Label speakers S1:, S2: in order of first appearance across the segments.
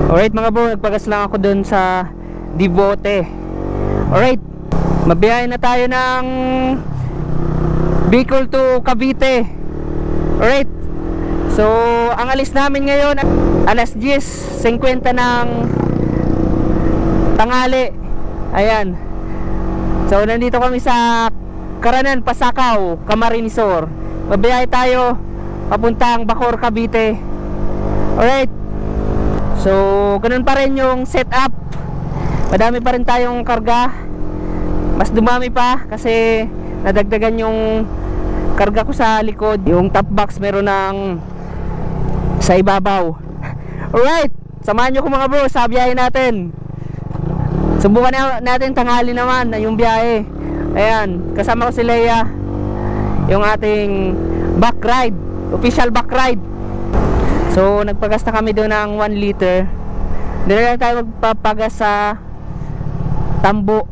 S1: Alright mga bro, nagpagas lang ako dun sa Devote. Alright, mabiyahe na tayo ng Bicol to Cavite. Alright, so ang alis namin ngayon alas 10:50 ng tanghali. Ayan, so nandito kami sa Karanan, Pasakaw, Camarines Sur. Mabiyahe tayo papuntang Bacoor, Cavite. Alright, so ganun pa rin yung setup. Madami pa rin tayong karga. Mas dumami pa kasi nadagdagan yung karga ko sa likod. Yung top box meron ng sa ibabaw. Alright, samahan nyo ko mga bro sa biyahe natin. Subukan natin tanghali naman na yung biyahe. Ayan, kasama ko si Leia, yung ating back ride, official back ride. So nagpagas na kami doon ng 1 liter. Doon lang tayo magpapagas sa Tambo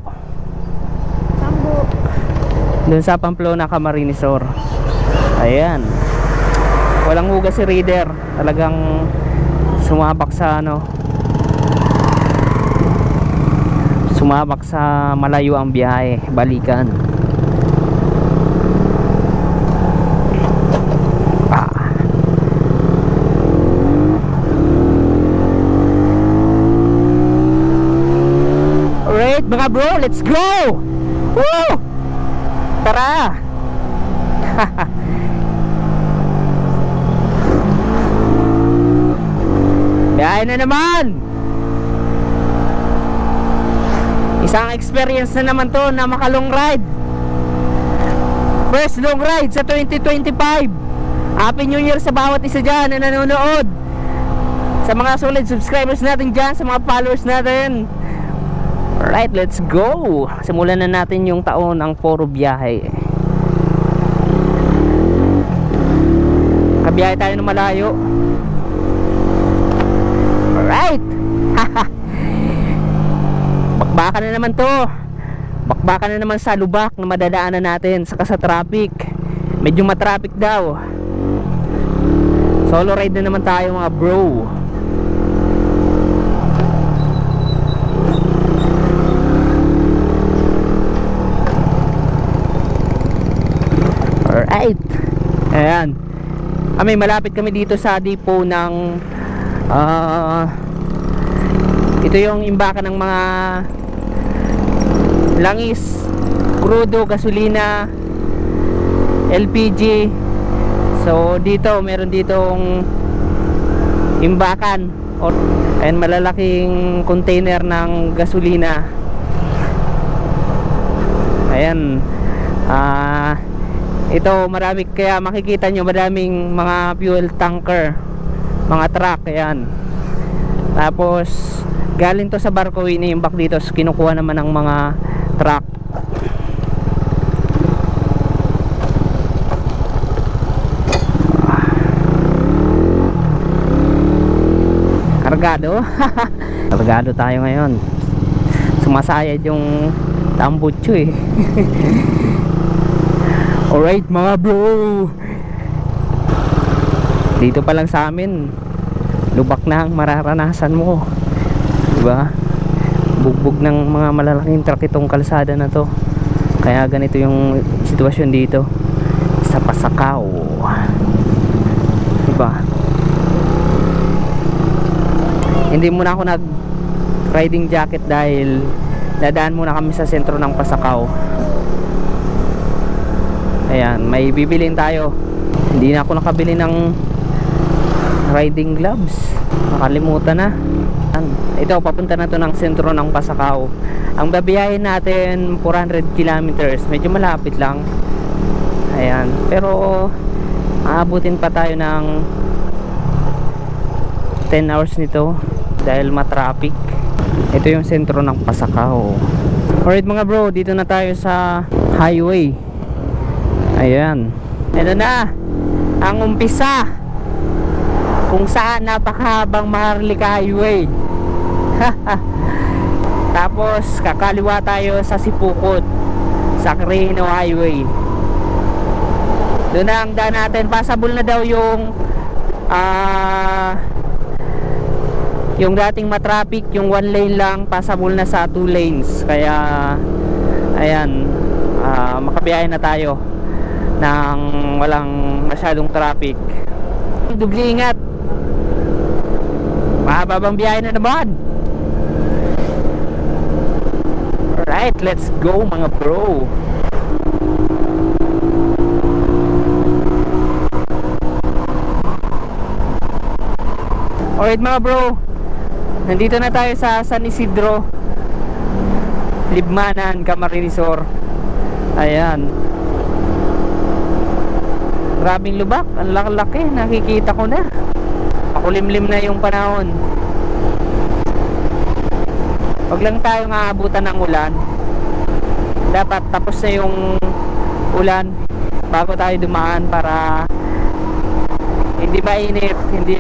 S1: doon sa Pamplona, Camarines Sur. Ayan, walang hugas si Reader. Talagang sumabak sa sumabak sa malayo ang biyahe, balikan. Alright mga bro, let's go! Woo! Tara! Biyahe na naman! Isang experience na naman to na makalong ride. First long ride sa 2025. Happy New Year sa bawat isa dyan na nanonood, sa mga solid subscribers natin dyan, sa mga followers natin. Alright, let's go. Simulan na natin yung taon ng puro biyahe. Kabiyahe tayo ng malayo. Alright. Bakbakan na naman to. Bakbakan na naman sa lubak na madadaanan natin, saka sa traffic. Medyo matraffic daw. Solo ride na naman tayo mga bro. Alright. Ayan, malapit kami dito sa depot ng ito yung imbakan ng mga langis, crudo, gasolina, LPG. So dito, meron ditong imbakan and malalaking container ng gasolina. Ayan, ito marami, kaya makikita nyo maraming mga fuel tanker, mga truck. Ayan, tapos galing to sa barko, iniimbak dito, so kinukuha naman ng mga truck. Kargado. Kargado tayo ngayon. Sumasayad yung tambutso eh. Alright mga bro, dito pa lang sa amin lubak na ang mararanasan mo, diba? Bugbog ng mga malalaking truck itong kalsada na to. Kaya ganito yung sitwasyon dito sa Pasakaw, diba? Hindi muna ako nag riding jacket dahil dadaan muna kami sa sentro ng Pasakaw. Ayan, may bibilin tayo. Hindi na ako nakabili ng riding gloves, nakalimutan na. Ito, papunta na to ng sentro ng Pasakaw. Ang babiyahin natin 400 kilometers, medyo malapit lang. Ayan, pero aabutin pa tayo ng 10 hours nito dahil matraffic. Ito yung sentro ng Pasakaw. Alright mga bro, dito na tayo sa highway. Ayan, ito na ang umpisa kung saan napakahabang Maharlika Highway. Tapos kakaliwa tayo sa Sipukot, sa Quirino Highway. Doon na ang daan natin. Passable na daw yung Yung dating matraffic, yung 1 lane lang, passable na sa 2 lanes. Kaya ayan, makabiyahe na tayo nang walang masyadong traffic. Dubli ingat, mahababang biyahe na naman. Alright, let's go mga bro. Alright mga bro, nandito na tayo sa San Isidro, Libmanan, Camarines Sur. Ayan, grabing lubak, ang laki-laki, nakikita ko na. Makulimlim na yung panahon. Huwag lang tayo aabutan ng ulan. Dapat tapos na yung ulan bago tayo dumaan para hindi mainit, hindi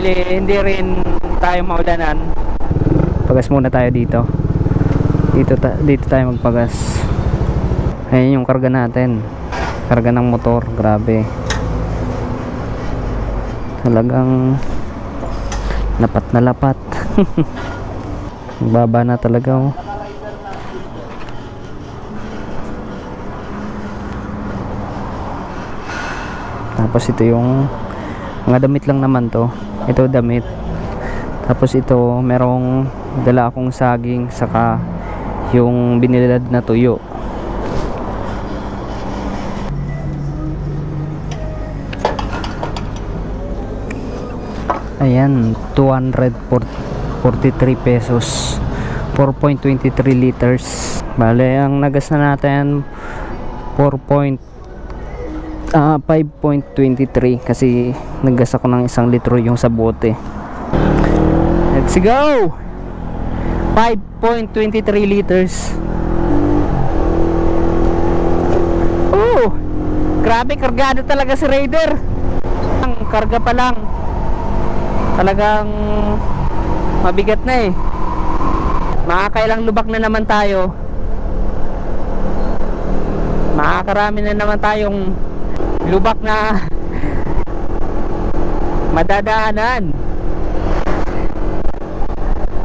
S1: rin tayo maulanan. Pagas muna tayo dito. Dito tayo magpagas. Ayun yung karga natin. Karga ng motor, grabe. Talagang lapat na lapat. Baba na talaga, oh. Tapos ito yung mga damit lang naman to. Ito damit. Tapos ito merong dala akong saging saka yung binilad na tuyo. Ayan, 243 pesos, 4.23 liters. Bale, ang nagas na natin 5.23 kasi naggas ako ng 1 litro yung sa bote. Let's go! 5.23 liters. Oh, grabe, kargado talaga si Raider. Ang karga pa lang talagang mabigat na eh. Makakailang lubak na naman tayo. Makakarami na naman tayong lubak na madadaanan.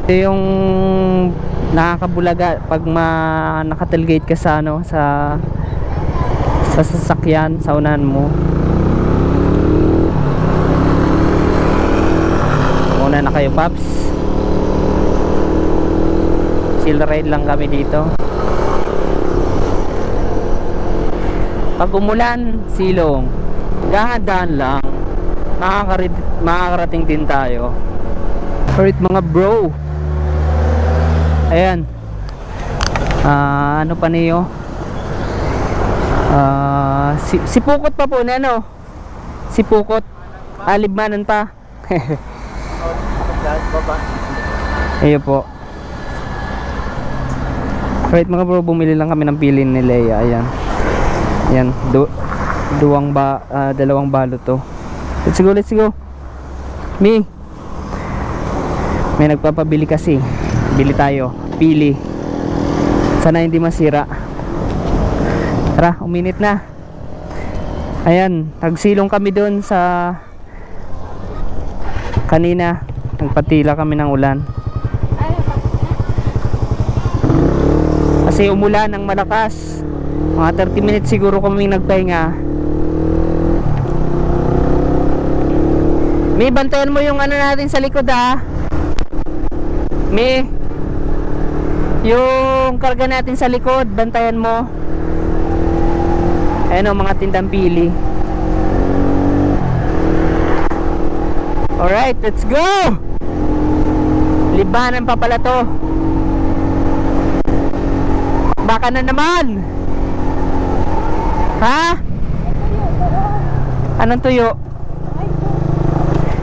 S1: Ito yung nakakabulaga pag nakatailgate ka sa sa sasakyan sa unahan mo. Una na kayo, paps. Chill ride lang kami dito. Pag umulan, silong, dahan-dahan lang, makakarating din tayo. Alright mga bro, ayan, ano pa niyo, Sipukot pa po na, ano, Sipukot, Libmanan pa. Ayun po. Alright mga bro, bumili lang kami ng pilin ni Leia. Ayan, ayan, dalawang balot to. Let's go. Me, may nagpapabili kasi. Bili tayo, pili. Sana hindi masira. Tara, uminit na. Ayan, nagsilong kami doon sa kanina. Nagpatila kami ng ulan. Kasi umulan ng malakas. Mga 30 minutes siguro kami nagpahinga. May bantayan mo yung ano natin sa likod, ha. May yung karga natin sa likod, bantayan mo. Ayan o, mga tindang pili. Alright, let's go! Libmanan pa pala to. Baka na naman. Ha? Anong tuyo?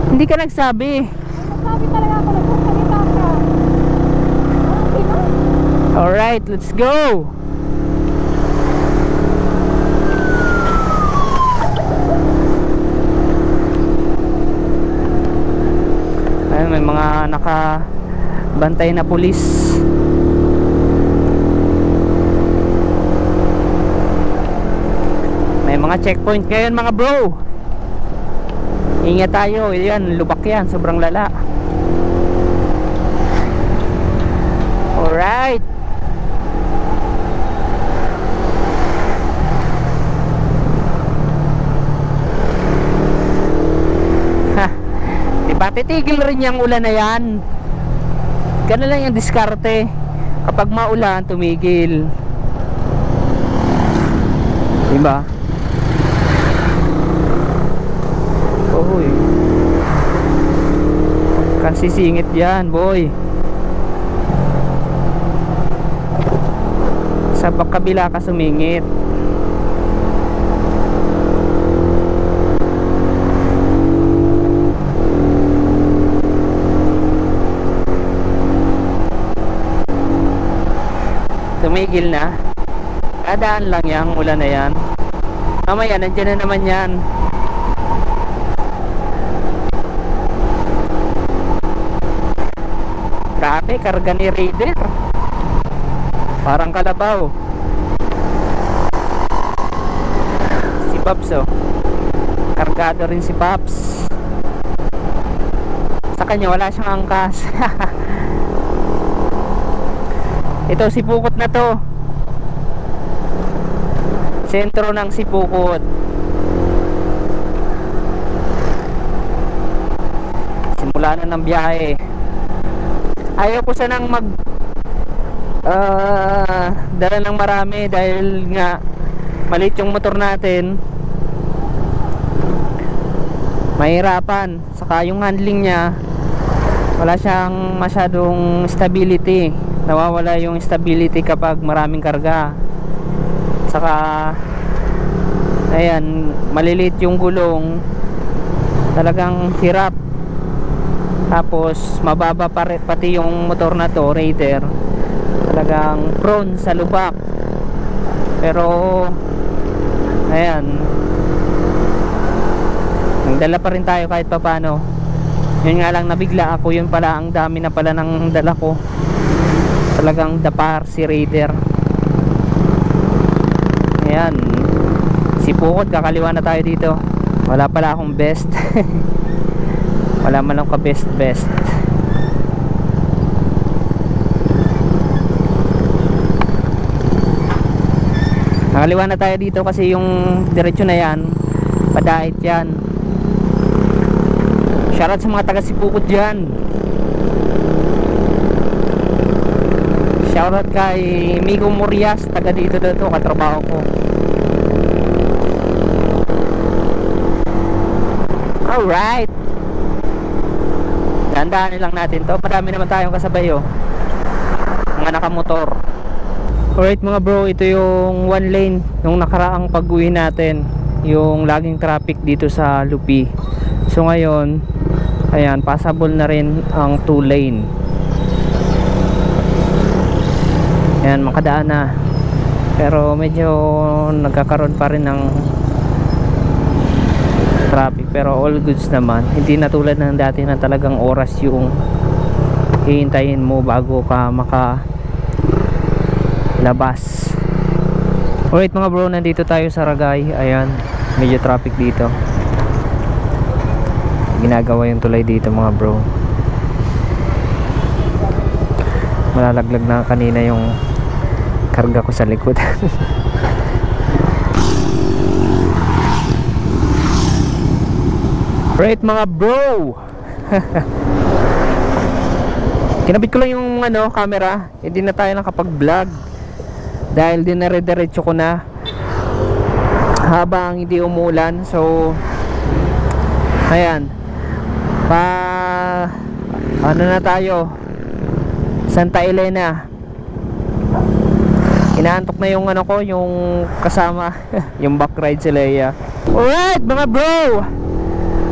S1: Hindi ka nagsabi.
S2: Nagsabi talaga ako, nagsasalita ka.
S1: Alright, let's go! Ayun, may mga nakabantay na pulis. May mga checkpoint ngayon mga bro. Ingat tayo, yan, lubak yan, sobrang lala. titigil rin yung ulan na yan. Ganun lang yung diskarte. Kapag maulan, tumigil. Diba? Uy. Kan sisingit yan, boy. Sa kabila ka sumingit. Tumigil na. Kadaan lang yung ulan na yan. Mamaya nandiyan na naman yan. Grabe, karga ni Raider. Parang kalabaw. Si Pops, oh. Kargado rin si Pops. Sa kanya wala siyang angkas. Ito, Sipukot na to. Sentro ng Sipukot. Simula na ng biyahe. Ayaw ko sanang dala ng marami dahil nga maliit yung motor natin. Mahirapan. Saka yung handling niya, wala siyang masyadong stability. Nawawala yung stability kapag maraming karga. Saka ayan, maliliit yung gulong. Talagang hirap. Tapos mababa pati yung motor na to, Raider. Talagang prone sa lubak. Pero ayan, nagdala pa rin tayo kahit papano. Yun nga lang, nabigla ako. Yun pala, ang dami na pala ng dala ko. Talagang dapar si Raider. Ayan, Sipukot, kakaliwa na tayo dito. Wala pala akong best. Wala man lang ka best. Kakaliwa na tayo dito kasi yung diretsyo na yan, padait yan. Shoutout sa mga taga Sipukot dyan. Shoutout kay Migo Murias, taga dito katrabaho ko. Alright, dahan-dahanin lang natin to. Marami naman tayong kasabay, oh, mga nakamotor. Alright mga bro, ito yung one lane nung nakaraang pag-uwi natin, yung laging traffic dito sa Lupi. So ngayon, ayan, passable na rin ang 2 lane. Ayan, makadaan na. Pero medyo nagkakaroon pa rin ng traffic, pero all goods naman. Hindi na tulad ng dati na talagang oras yung hihintayin mo bago ka makalabas. Alright mga bro, nandito tayo sa Ragay. Ayan, medyo traffic dito. Ginagawa yung tulay dito mga bro. Malalaglag na kanina yung karga ko sa likod. Right mga bro. Kinabit ko lang yung camera. Hindi na tayo nakapag-vlog dahil dinare-diretso ko na habang hindi umulan. So ayan, na tayo, Santa Elena. Inaantok na yung yung kasama. Yung back ride si Leia. Alright mga bro,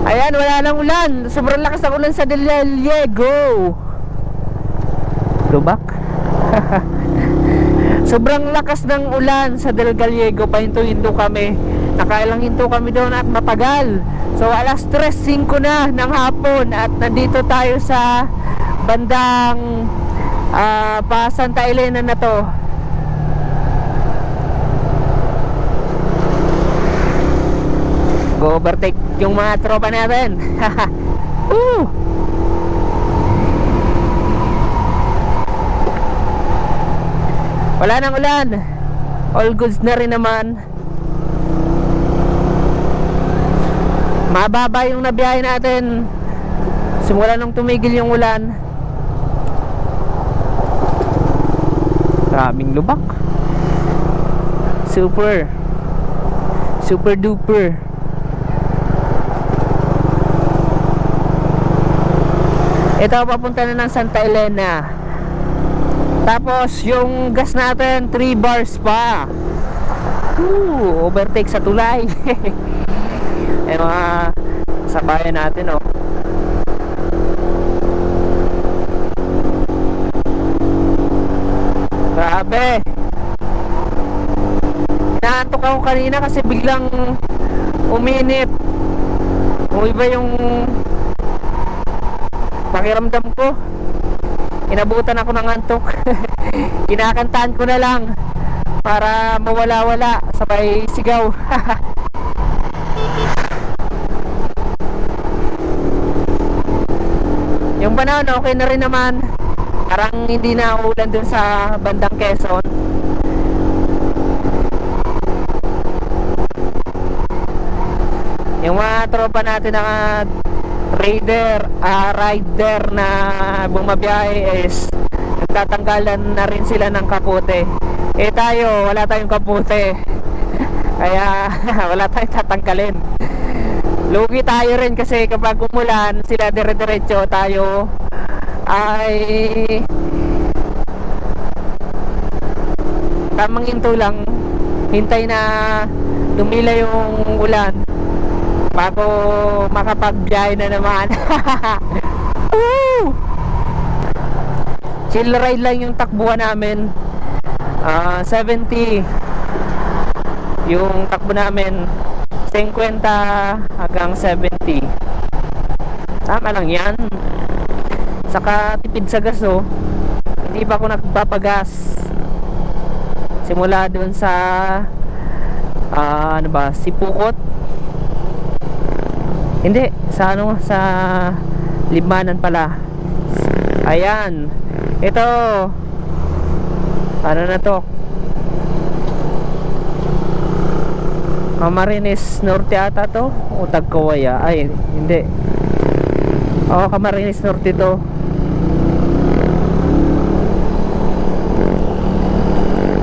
S1: ayan, wala nang ulan. Sobrang lakas ng ulan sa Del Gallego. Lubak. Sobrang lakas ng ulan sa Del Gallego. Pahinto-hinto kami. Nakailang hinto kami doon at matagal. So alas 3:05 na ng hapon at nandito tayo sa bandang pa Santa Elena na to. Go overtake yung mga tropa natin. Wala nang ulan. All goods na rin naman. Mababa yung nabiyahe natin Simula nung tumigil yung ulan, grabing lubak. Super duper. Ito, papunta na ng Santa Elena. Tapos yung gas natin 3 bars pa. Overtake sa tulay. Eh, mga sabayan natin, oh. Grabe. Inaantok ako kanina kasi biglang uminit. Iba yung pakiramdam ko. Inabutan ako ng antok. Kinakantahan ko na lang para mawala-wala, sabay sigaw. Yung panahon okay na rin naman. Parang hindi na ulan dun sa bandang Quezon. Yung mga tropa natin na rider na bumabiyahe is nagtatanggalan na rin sila ng kapote. Eh tayo, wala tayong kapote. Kaya wala tayong tatanggalin. Lugi tayo rin kasi kapag umulan, sila dire-diretso, tayo ay tamang hinto lang, hintay na dumila yung ulan bago makapagbiyahe na naman. Chill ride lang yung takbuhan namin. 70 yung takbo namin, 50 hanggang 70. Tama lang yan. Saka tipid sa gas, oh. Hindi pa ako nagpapagas simula dun sa ano ba, Sipukot. Hindi, sa ano, sa Limanan pala. Ayan. Ito, ano na to, Camarines Norte ata to, o Tagkawaya. Ay, hindi. Camarines Norte to.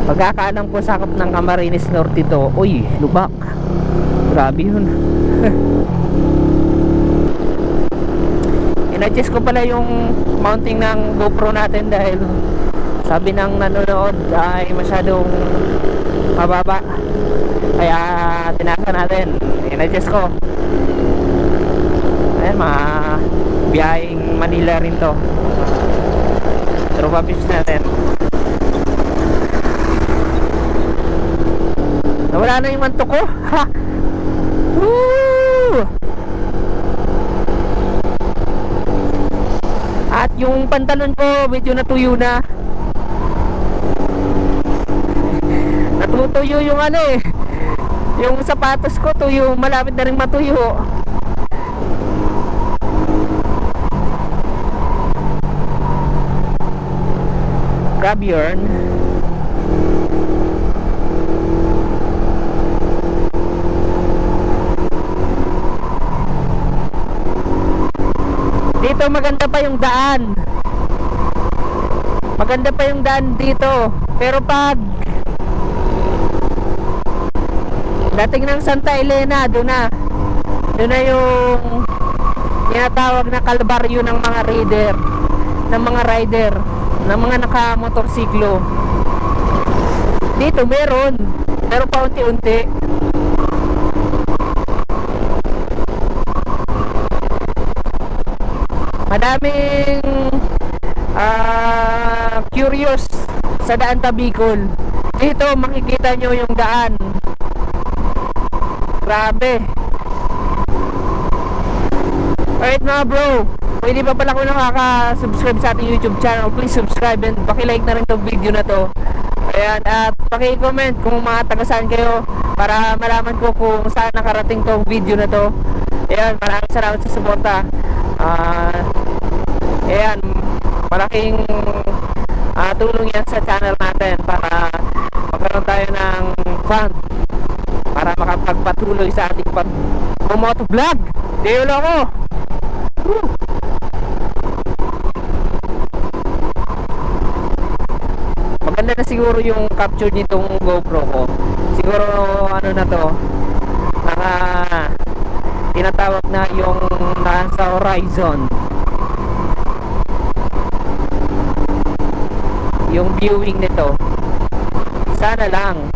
S1: Pagkakaalam ko, sakop ng Camarines Norte to. Uy, lubak. Grabe yun. In-adjust ko pala yung mounting ng GoPro natin dahil sabi ng nanonood ay masyadong mababa. Kaya tinasa natin. In-adjust ko. Ayan, mga biyaheng Manila rin to. Tropa pips natin. Nawala na yung mantok ko. Ha! Woo! At yung pantalon ko medyo natuyo na. Natutuyo yung ano eh. Yung sapatos ko tuyo, malapit na rin matuyo. Grab yarn. Dito maganda pa yung daan. Maganda pa yung daan dito. Pero pag dating ng Santa Elena, doon na yung tinatawag na kalbaryo ng mga rider, ng mga rider, ng mga nakamotorsiklo. Dito meron, pero paunti-unti. Madaming curious sa daan Tabicol. Dito makikita nyo yung daan. Grabe. Alright mga bro, pwede pa pala kung nakaka-subscribe sa ating YouTube channel, please subscribe and paki-like na rin itong video na to. Ayan, at paki-comment kung mga taga-saan kayo para malaman ko kung saan nakarating tong video na to. Ayan, maraming salamat sa suporta. Ayan, malaking tulong yan sa channel natin para magkaroon tayo ng fund para makapagpatuloy sa ating pag-motovlog. Diyolo ko! maganda na siguro yung capture nitong GoPro ko. Siguro ano na to, naka tinatawag na yung nasa horizon yung viewing nito. Sana lang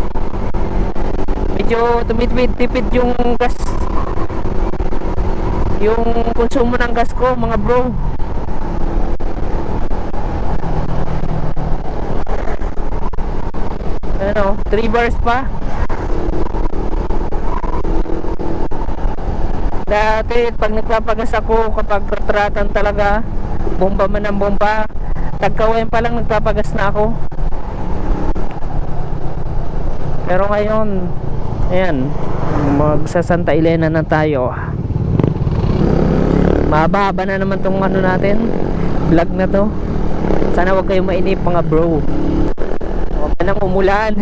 S1: medyo tipid yung gas, yung konsumo ng gas ko mga bro. Ano, 3 bars pa. Dati pag nagpapagas ako, kapag retratan talaga, bomba man ang bomba, tagkawain pa lang nagpapagas na ako. Pero ngayon, ayan, magsa Santa Elena na tayo. Mahaba na naman tong ano natin, vlog na to. Sana wag kayong mainip mga bro, wag na nang umulan.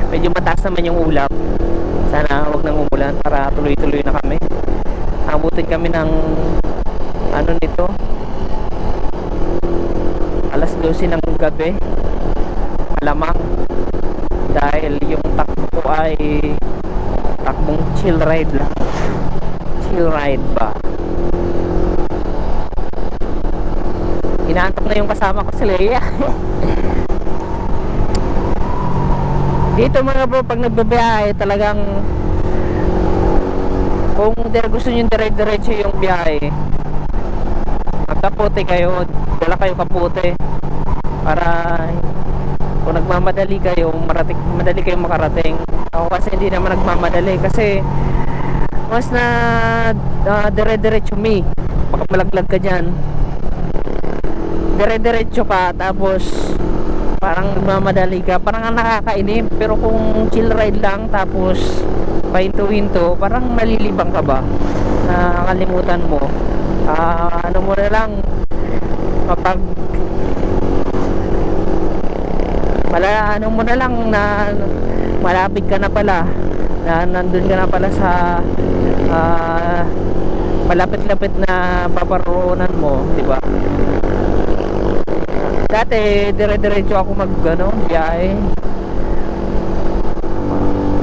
S1: Medyo mataas naman yung ulap. Sana wag nang umulan para tuloy-tuloy na kami. Abutin kami ng ano nito, alas 12 ng gabi malamang, dahil yung takbo ko ay takbong chill ride lang. Chill ride ba? Inaantok na yung kasama ko si Leia. Dito mga bro, pag nagbabiyahe talagang, kung gusto nyo dire-diretso yung biyahe, magkapote kayo, dala kayo kapote para kung nagmamadali kayo, madali kayong makarating. Ako kasi hindi naman nagmamadali kasi mas na dire-diretso me, baka malaglag ka dyan, dire-diretso ka tapos parang nagmamadali ka, parang nakakainip. Pero kung chill ride lang tapos pahinto-hinto, parang malilibang ka ba, nakakalimutan mo. Ano mo na lang, kapag ano mo na lang na malapit ka na pala, na nandun ka na pala sa malapit-lapit na paparoonan mo, di ba? Dati dire-diretso ako biyahe.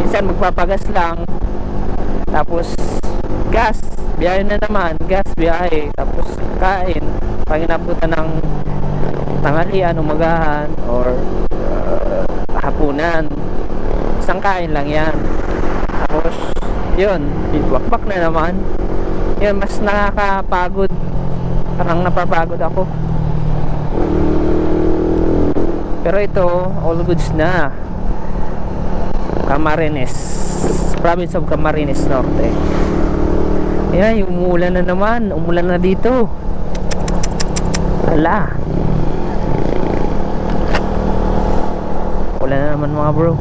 S1: Minsan magpapagas lang, tapos gas, biyahe na naman, gas, biyahe, tapos kain, pag inabutan ng tanghalian, umagahan, or hapunan, isang kain lang yan. Tapos yun, bakbak na naman. Yun, mas nakakapagod, parang napapagod ako. Pero ito, all goods na. Camarines, province of Camarines Norte. Ayan, umulan na naman. Umulan na dito. Ala, ulan na naman mga bro.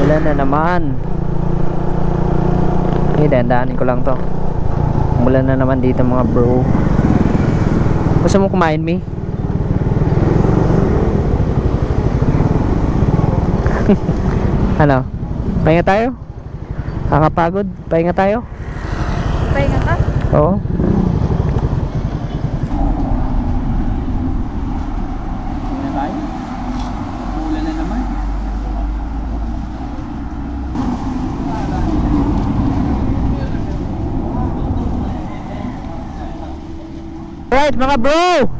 S1: Ulan na naman. Dandaanin ko lang to. Umulan na naman dito mga bro. Gusto mo kumain, Mi? Ano? Pahinga tayo? Kakapagod? Pahinga tayo?
S2: Pahinga ka?
S1: Oo.
S3: Pahinga tayo? Umulan na naman.
S1: Alright mga bro,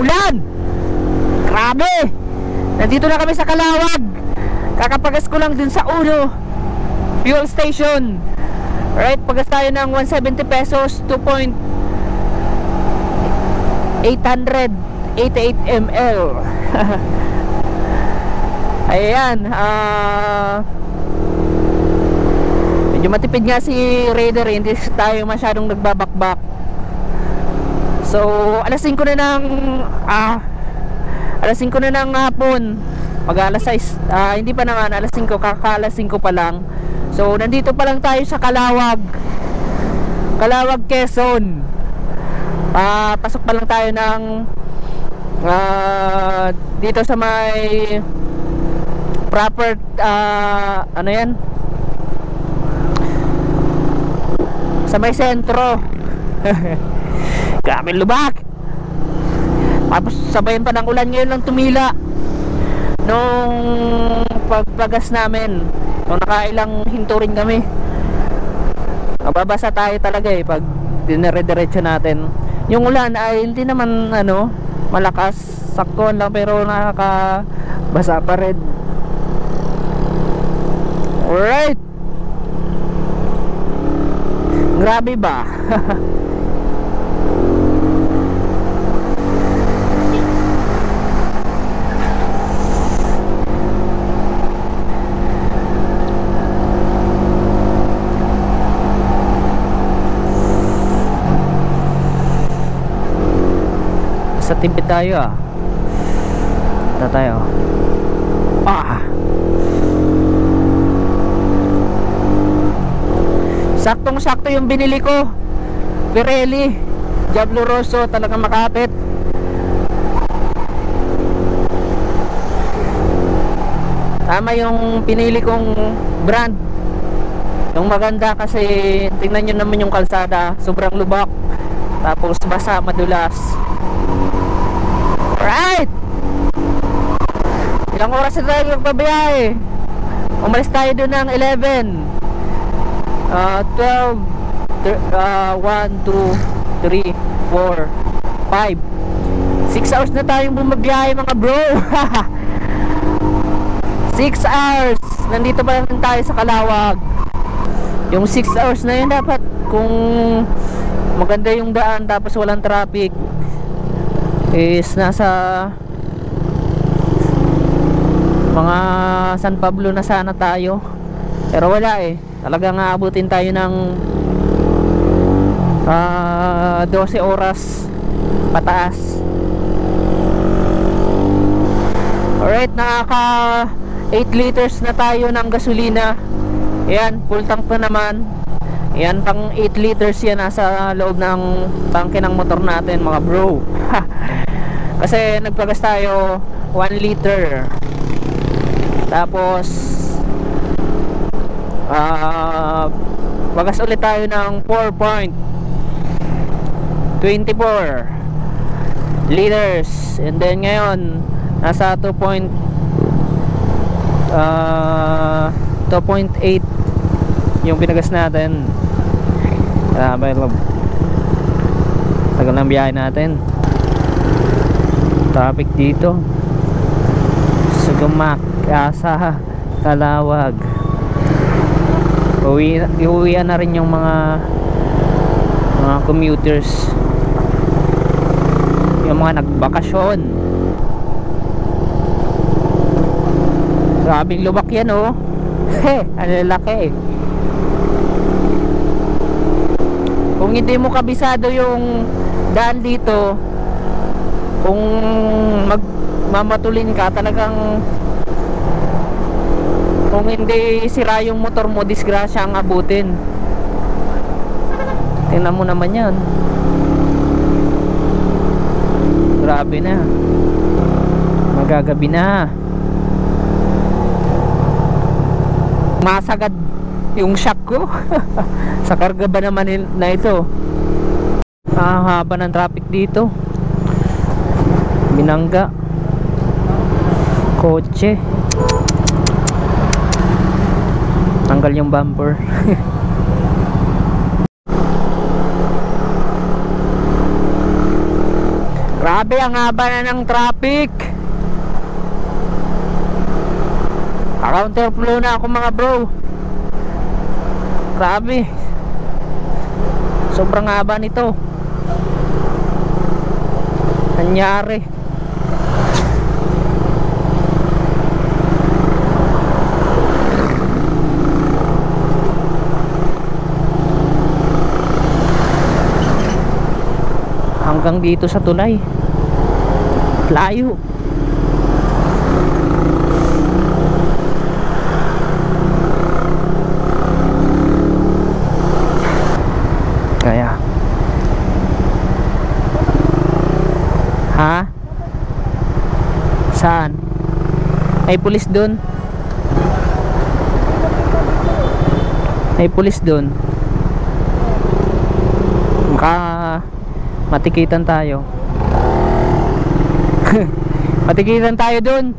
S1: ulan! Grabe! Nandito na kami sa Calawag. Kakapagas ko lang dun sa Uno fuel station. Alright, pagas tayo ng 170 pesos, 2.888 ml. Ayan, medyo matipid nga si Raider, hindi tayo masyadong nagbabakbak. So, alas 5 na ng hapon. Mag alas 6, hindi pa naman, alas 5, kaka-alas 5 pa lang. So, nandito pa lang tayo sa Calawag, Quezon. Pasok pa lang tayo ng dito sa may proper, ano yan? sa may sentro. Grabe lubak. Tapos sabayan pa ng ulan, ngayon lang tumila. Nung pagpagas namin, nung nakailang hinto rin kami, mababasa tayo talaga eh pag dinire-diretso natin. Yung ulan ay hindi naman ano malakas, saktuhan lang, pero nakakabasa pa rin. Alright, grabe ba? Sa TV tayo ah. Ito tayo. Saktong sakto yung binili ko, Pirelli Diablo Rosso, talagang makapit. Tama yung pinili kong brand, yung maganda, kasi tingnan nyo naman yung kalsada, sobrang lubak, tapos basa, madulas. Alright, ilang oras na tayo magbabiyahe? Umalis tayo doon ng 11, 12, 1, 2, 3, 4, 5, 6 hours na tayong bumabiyahe mga bro. 6 hours, nandito pa lang tayo sa Calawag. Yung 6 hours na yun, dapat kung maganda yung daan tapos walang traffic, is nasa mga San Pablo na sana tayo, pero wala eh. Talagang aabutin tayo ng 12 oras pataas. Alright, nakaka 8 liters na tayo ng gasolina. Ayan, full tank pa naman. Ayan, pang 8 liters yan nasa loob ng tangke ng motor natin mga bro. Kasi nagpagas tayo 1 liter. Tapos pagas ulit tayo ng 4.24 liters. And then ngayon nasa 2.8 yung pinagas natin. Grabe, tagal ng biyahe natin. Traffic dito sa Gumac, sa Calawag. Iuwian na rin yung mga commuters, yung mga nagbakasyon. Grabing lubak yan oh. Ang lalaki. Kung hindi mo kabisado yung daan dito, kung magmamatulin ka, talagang kung hindi sira yung motor mo, disgrasya ang abutin. Tingnan mo naman yan. Grabe na, magagabi na. Masagad yung shock ko. Sa karga ba naman na ito? Haba ng traffic dito. Binangga kotse, tanggal yung bumper. Grabe, ang haba na ng traffic. Counterflow na ako mga bro. Grabe, sobrang haba nito. Nangyari. Hanggang dito sa tulay, layo. Kaya ha? Saan? Ay pulis dun. Ay pulis dun. Baka matikitan tayo. Matikitan tayo dun.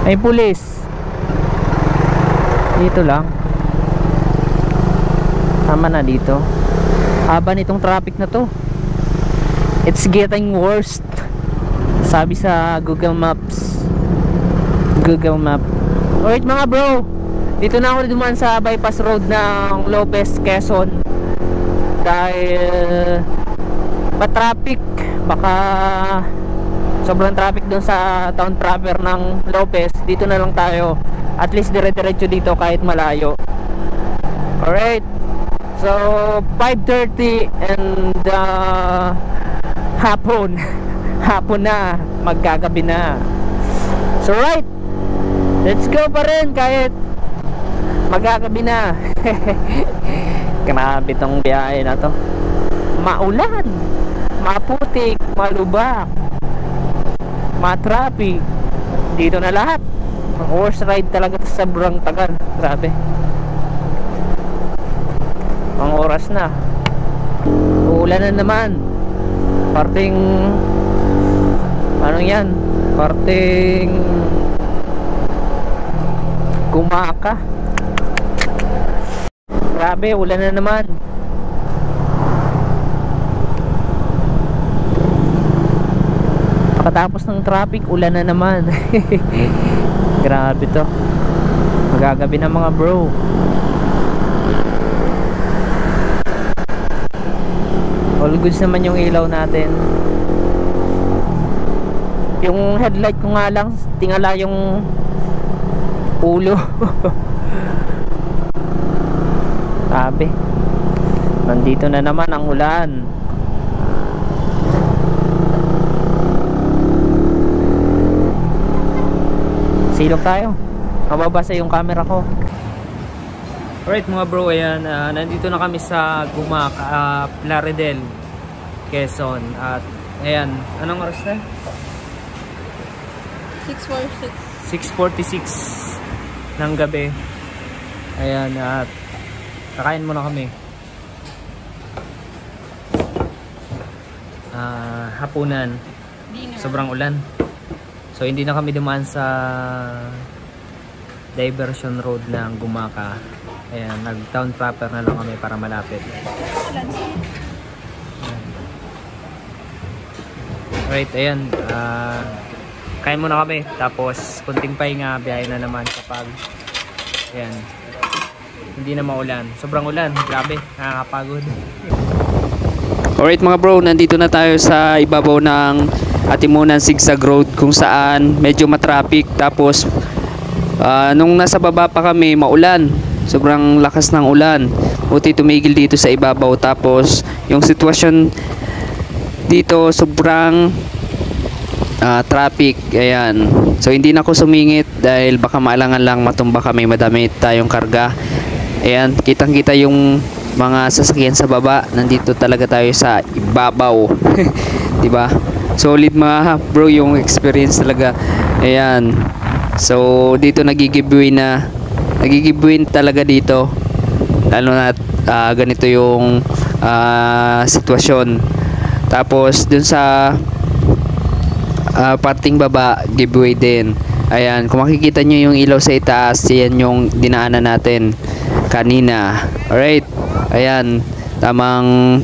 S1: May pulis. Dito lang. Tama na dito. Haba nitong traffic na to. It's getting worse, sabi sa Google Maps. Google Map. Alright mga bro, dito na ako dumaan sa bypass road ng Lopez, Quezon. Dahil pa-traffic. Baka sobrang traffic dun sa town proper ng Lopez. Dito na lang tayo. At least dire-diretso dito kahit malayo. Alright. So 5:30 and hapon. Hapon na. Magkagabi na. So right, let's go pa rin kahit magkagabi na. Grabe tong biyahe na to. Maulan, maputik, malubak, matraffic. Dito na lahat. Horse ride talaga, sobrang tagal. Grabe. Ang oras na, uulan na naman. Parting anong yan? Parting Gumaka. Grabe, ulan na naman. Pagkatapos ng traffic, ulan na naman. Grabe to. Magagabi na mga bro. All goods naman yung ilaw natin. Yung headlight ko nga lang, tingala yung ulo. Sabi, nandito na naman ang ulan. Silog tayo. Mababasa yung camera ko. Alright mga bro, ayan, nandito na kami sa Gumaka, Plaridel, Quezon. At ayan, anong oras na? 6:46 ng gabi. Ayan, at kakain muna kami. Hapunan. Sobrang ulan. So hindi na kami dumaan sa diversion road ng Gumaka. Ayan, nag-town proper na lang kami para malapit. Right, ayan. Kain muna kami. Tapos, kunting pahinga, biyahe na naman kapag ayan, hindi na maulan. Sobrang ulan. Grabe, nakakapagod. Alright mga bro, nandito na tayo sa ibabaw ng Atimunan Zigzag Road kung saan medyo matraffic. Tapos, nung nasa baba pa kami, maulan. Sobrang lakas ng ulan. Buti tumigil dito sa ibabaw. Tapos yung sitwasyon dito sobrang traffic. Ayan. So hindi na ako sumingit dahil baka maalangan lang matumba kami. Madami tayong karga. Ayan. Kitang kita yung mga sasakyan sa baba. Nandito talaga tayo sa ibabaw. Diba? Solid mga bro yung experience talaga. Ayan. So dito nagigibuin talaga dito, lalo na ganito yung sitwasyon. Tapos dun sa parting baba, giveaway din. Ayan, kung makikita nyo yung ilaw sa itaas, yan yung dinaanan natin kanina. Alright, ayan, tamang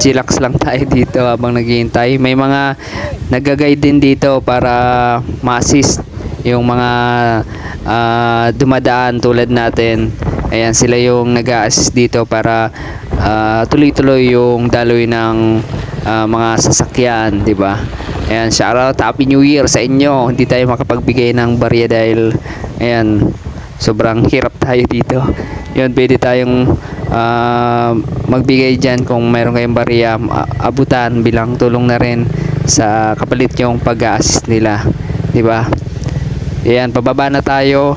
S1: chillax lang tayo dito habang naghihintay. May mga nag-guide din dito para ma-assist yung mga dumadaan tulad natin. Ayan, sila yung nag-a-assist dito para tuloy-tuloy yung daloy ng mga sasakyan, di ba? Ayan, shoutout, Happy New Year sa inyo. Hindi tayo makapagbigay ng barya dahil ayan, sobrang hirap tayo dito. Yun, pwede tayong magbigay dyan kung mayroon kayong barya, abutan bilang tulong na rin sa kapalit yung pag-a-assist nila, di ba? Ayan, pababa na tayo.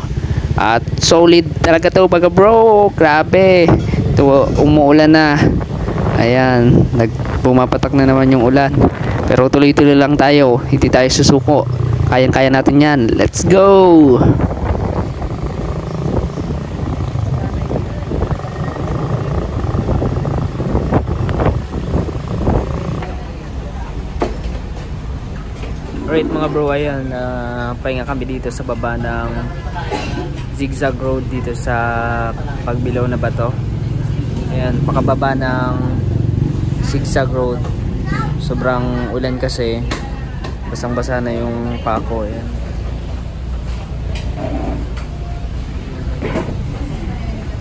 S1: At solid talaga to baga bro. Grabe. Ito, umuulan na. Ayan, pumapatak na naman yung ulan. Pero tuloy-tuloy lang tayo. Hindi tayo susuko. Kayang-kaya natin yan. Let's go! mga bro, ayan, pahinga kami dito sa baba ng zigzag road dito sa Pagbilao na Bato. Ayan, pakababa ng zigzag road. Sobrang ulan kasi, basang basa na yung paa ko. Ayan.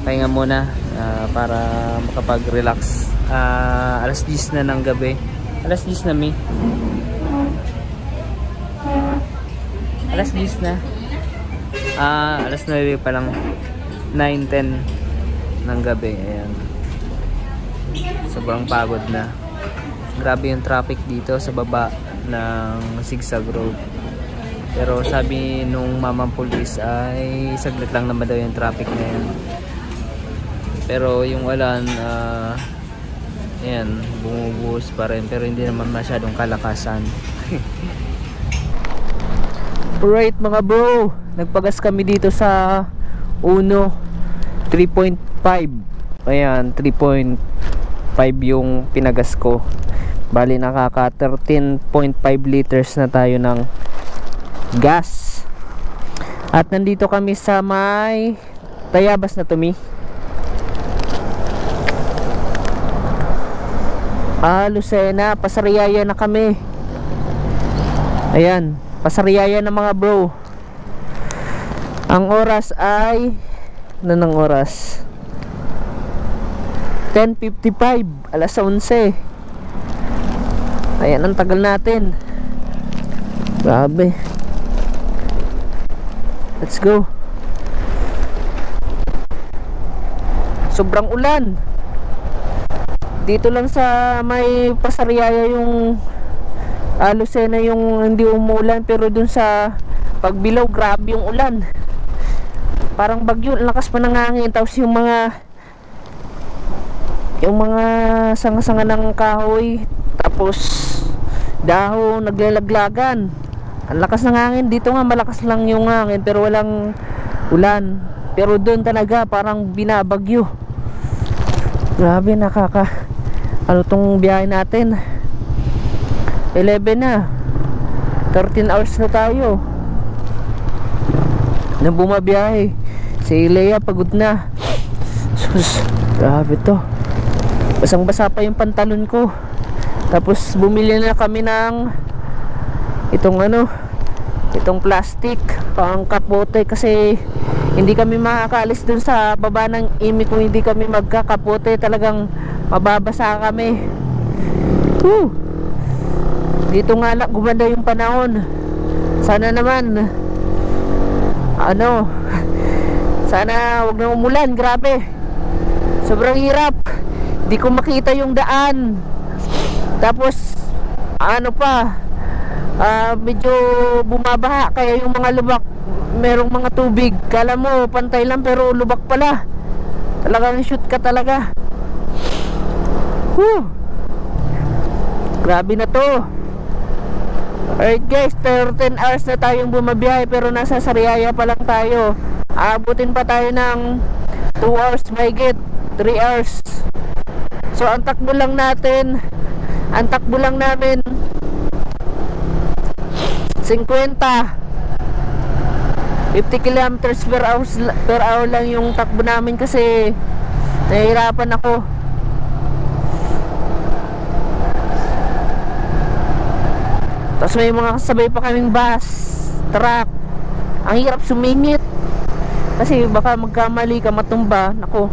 S1: Pahinga muna para makapag-relax. Alas 10 na ng gabi. Alas 10 na, mi. Alas 10 na. Alas 9 pa lang. 9-10 ng gabi. Ayan. Sobrang pagod na. Grabe yung traffic dito sa baba ng zigzag road. Pero sabi nung mamang police ay saglit lang naman daw yung traffic na yan. Pero yung ulan, ayan, bumubuhos pa rin. Pero hindi naman masyadong kalakasan. Alright mga bro, nagpagas kami dito sa Uno 3.5. Ayan, 3.5 yung pinagas ko. Bali nakaka 13.5 liters na tayo ng gas. At nandito kami sa may Tayabas na Tumi. Lucena, Pasariyaya na kami. Ayan, Pasariyaya na mga bro. Ang oras ay ng oras 10:55, alas 11. Ayan, ang tagal natin. Grabe. Let's go. Sobrang ulan. Dito lang sa may Pasariyaya yung Lucena yung hindi umulan, pero dun sa Pagbilao grabe yung ulan. Parang bagyo, lakas pa ng hangin. Tapos yung mga sanga-sanga ng kahoy, tapos dahon naglalaglagan. Ang lakas ng hangin. Dito nga malakas lang yung hangin pero walang ulan. Pero doon talaga parang binabagyo. Grabe, ano tong biyahe natin, 11 na, 13 hours na tayo na bumabiyahe. Si Leia pagod na. Sus, grabe to. Basang basa pa yung pantalon ko. Tapos bumili na kami ng itong plastic pang kapote kasi hindi kami makakaalis dun sa baba ng imi kung hindi kami magkakapote. Talagang mababasa kami. Dito nga lang gumanda yung panahon. Sana naman sana wag na umulan. Grabe, sobrang hirap. Di ko makita yung daan. Tapos medyo bumabaha kaya yung mga lubak merong mga tubig. Kala mo pantay lang pero lubak pala. Talagang shoot ka talaga. Grabe na to. Alright guys, 13 hours na tayong bumabiyahe pero nasa Sariaya pa lang tayo. Aabutin pa tayo ng 2 hours mahigit, 3 hours. So ang takbo lang namin 50 kilometers per hour lang yung takbo namin kasi nahihirapan ako. Tapos may mga kasabay pa kaming bus, truck. Ang hirap sumingit kasi baka magkamali ka, matumba. Nako,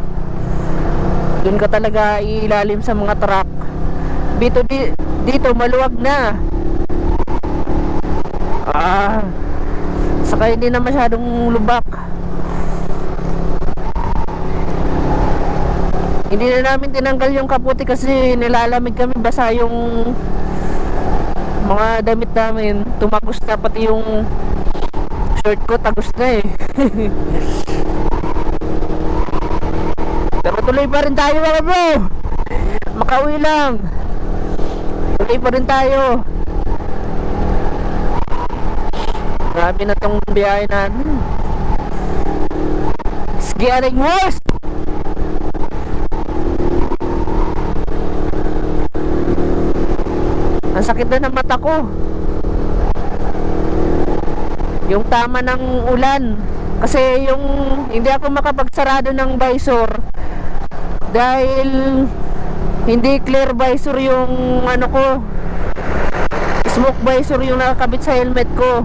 S1: dun ka talaga ilalim sa mga truck. Dito maluwag na. Saka hindi na masyadong lubak. Hindi na namin tinanggal yung kaputi kasi nilalamig kami, basa yung mga damit namin. Tumagos na, pati yung shirt ko tagos na eh. Pero tuloy pa rin tayo mga bro. Makauwi lang. Tuloy pa rin tayo. Grabe na tong biyahe natin. It's getting worse. Ang sakit na ng mata ko. yung tama ng ulan. Kasi yung hindi ako makapagsarado ng visor dahil hindi clear visor yung ano ko, smoke visor yung nakakabit sa helmet ko.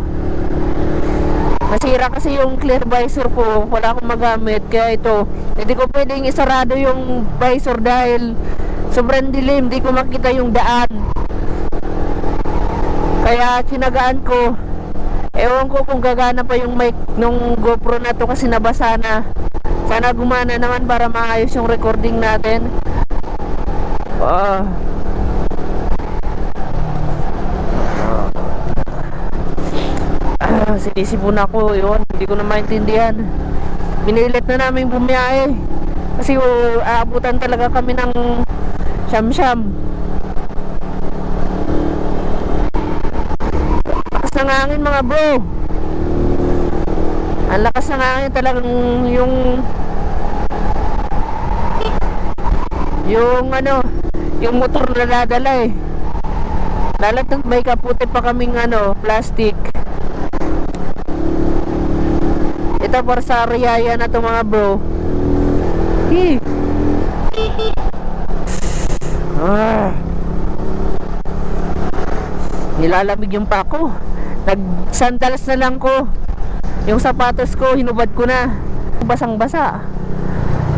S1: Nasira kasi yung clear visor ko, wala akong magamit. Kaya ito, hindi ko pwedeng isarado yung visor dahil sobrang dilim, hindi ko makita yung daan. Kaya sinagaan ko. Ewan ko kung gagana pa yung mic nung GoPro na to kasi nabasa na. Sana gumana naman para maayos yung recording natin. Sinisipon ako yun, hindi ko na maintindihan. Binilit na namin bumiyahe kasi aabutan talaga kami ng siyam-siyam. Lakas ng hangin mga bro, ang lakas ng hangin talagang yung motor na dadala eh. Lalat ng may kaputi pa kaming plastic. Ito para sa riyaya na to mga bro. Nilalamig yung pako. Nagsandalas na lang ko. Yung sapatos ko hinubad ko na. Basang basa.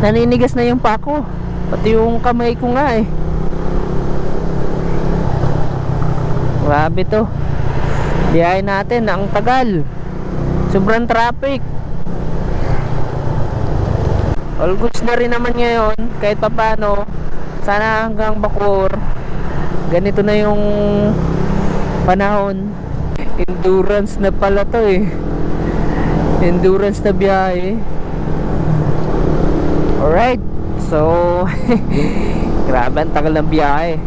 S1: Naninigas na yung pako. Pati yung kamay ko nga eh. Grabe to. Biyahe natin, ang tagal. Sobrang traffic. All goods na rin naman ngayon. Kahit papano, sana hanggang Bacoor ganito na yung panahon. Endurance na pala to eh. Endurance na biyahe. Alright. So grabe ang tagal ng biyahe.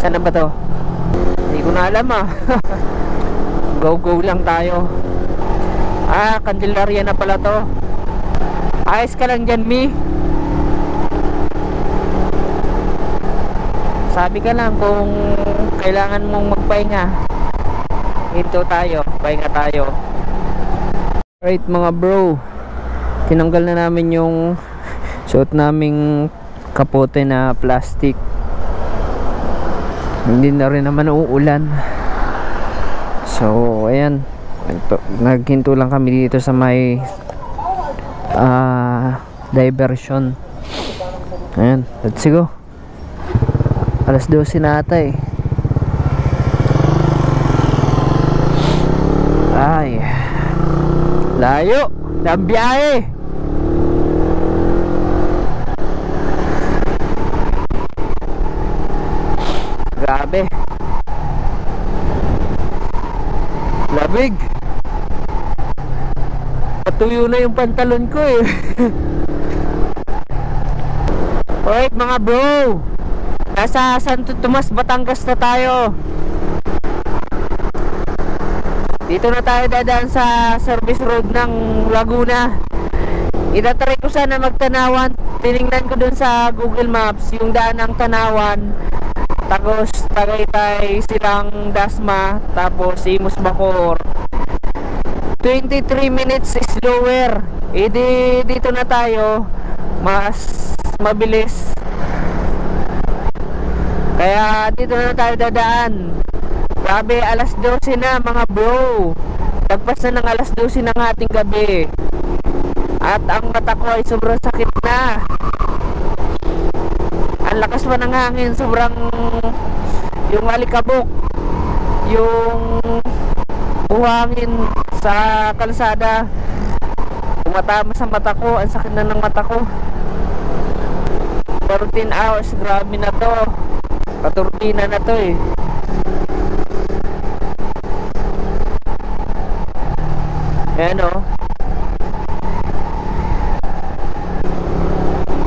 S1: Sana ba to? Hindi ko na alam Go lang tayo. Candelaria na pala to. Ayos ka lang dyan, Mi. Sabi ka lang kung kailangan mong magpahinga. Hinto tayo, pahinga tayo. Alright mga bro, tinanggal na namin yung suot naming kapote na plastic. Hindi na rin naman uulan. So ayan, naghinto lang kami dito sa may diversion. Ayan, let's go. Alas 12 na ata eh. Ay, layo ng biyahe. Grabe, lamig. Patuyo na yung pantalon ko eh. Alright mga bro, nasa Santo Tomas, Batangas na tayo. Dito na tayo dadaan sa service road ng Laguna. Itatry ko sana magtanawan. Tinignan ko dun sa Google Maps yung daan ng Tanawan, Tagos, Tagaytay, Silang, Dasma, tapos Imus, Bacoor. 23 minutes slower. Dito na tayo mas mabilis. Kaya dito na tayo dadaan. Grabe, alas 12 na mga bro. Tagpas na ng alas 12 ng ating gabi. At ang mata ko ay sobrang sakit na. Ang lakas pa ng hangin. Sobrang yung alikabok, yung buhangin sa kalsada tumatama sa mata ko. Ang sakit na ng mata ko. 14 hours, grabe na to. Katurbina na to eh. Ayan o.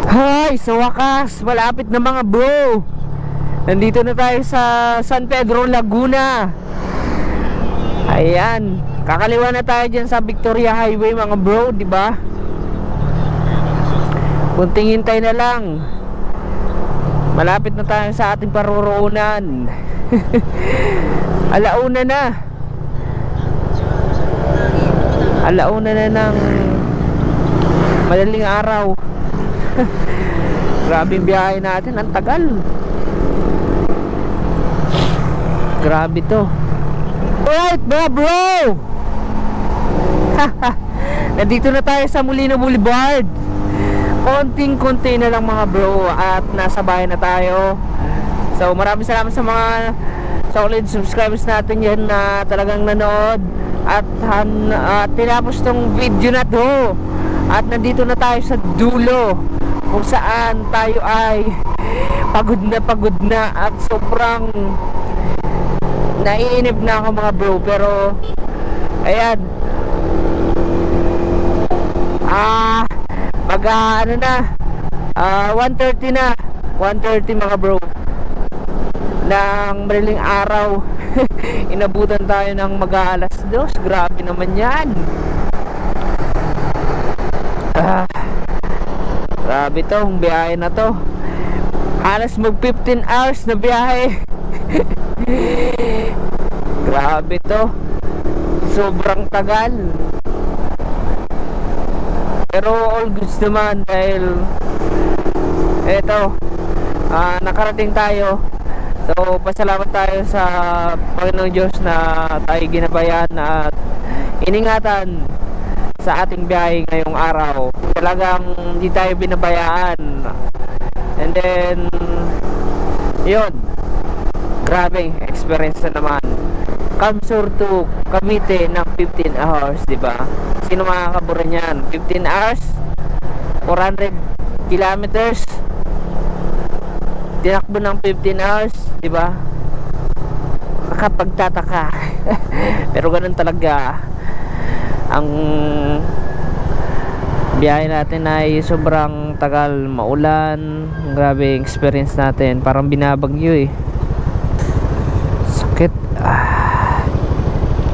S1: Hi, sa wakas, malapit na mga bro. Nandito na tayo sa San Pedro, Laguna. Ayan, kakaliwa na tayo dyan sa Victoria Highway mga bro, di ba? Kunting hintay na lang. Malapit na tayo sa ating paruroonan. Alauna na. alauna na ng madaling araw. Grabe yung biyahe natin, ang tagal. Grabe to. Alright mga bro, nandito na tayo sa Molino Boulevard. Konting-konti na lang mga bro, at nasa bahay na tayo. So maraming salamat sa mga solid subscribers natin yan na talagang nanood at tinapos tong video na to. At nandito na tayo sa dulo, kung saan tayo ay pagod na at sobrang naiinip na ako mga bro. Pero ayan, ano na, 1:30 na, 1:30 mga bro ng madaling araw. Inabutan tayo ng mag-aalas 2. Grabe naman yan. Grabe to, ang biyahe na to. Halos mag 15 hours na biyahe. Grabe to, sobrang tagal. Pero all goods naman dahil eto, nakarating tayo. So pasalamat tayo sa Panginoong Diyos na tayo ginabayan at iningatan sa ating biyahe ngayong araw. Talagang hindi tayo binabayaan. And then yun, grabing experience na naman. Kamsur to Cavite ng 15 hours, diba? Sino makakabura niyan? 15 hours, 400 kilometers, tinakbo ng 15 hours, diba? Nakapagtataka. Pero ganun talaga ang biyahe natin, ay sobrang tagal, maulan. Grabe experience natin, parang binabagyo eh. Sakit.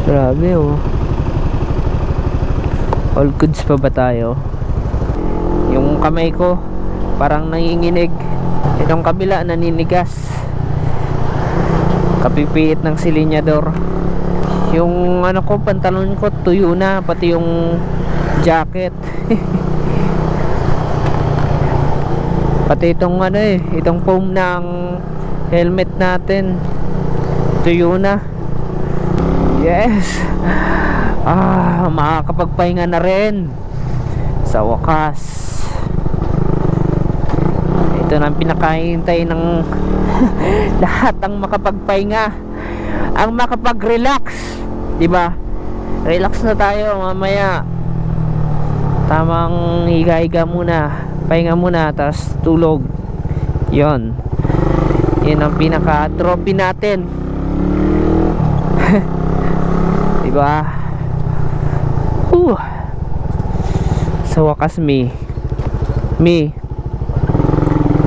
S1: Grabe oh. All goods pa ba tayo? Yung kamay ko parang nanginginig, itong kabila naninigas. Kapipiit ng silinyador. Yung ano ko, pantalon ko tuyo na, pati yung jacket. Pati itong ano eh, itong foam ng helmet natin tuyo na. Yes. Makakapagpahinga na rin sa wakas. Ito na ang pinakahintay ng lahat, ang makapagpahinga, ang makapag-relax, diba? Relax na tayo mamaya. Tamang higa-higa muna, pahinga muna, tapos tulog. Yon, yun ang pinaka-trophy natin. Diba? Sa wakas me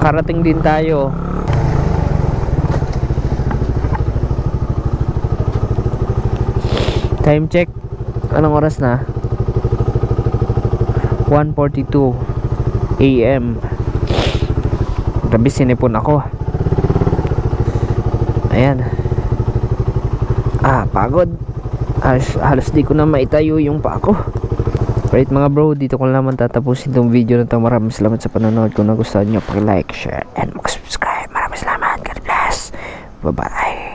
S1: karating din tayo. Time check, anong oras na? 1:42 AM. Grabe, sinipon ako. Ayan. Pagod. Halos di ko na maitayo yung pa ako. Right mga bro, dito ko naman tatapusin itong video na ito. Maraming salamat sa panonood. Kung nagustuhan nyo, pag-like, share, and mag-subscribe. Maraming salamat. God bless. Bye bye.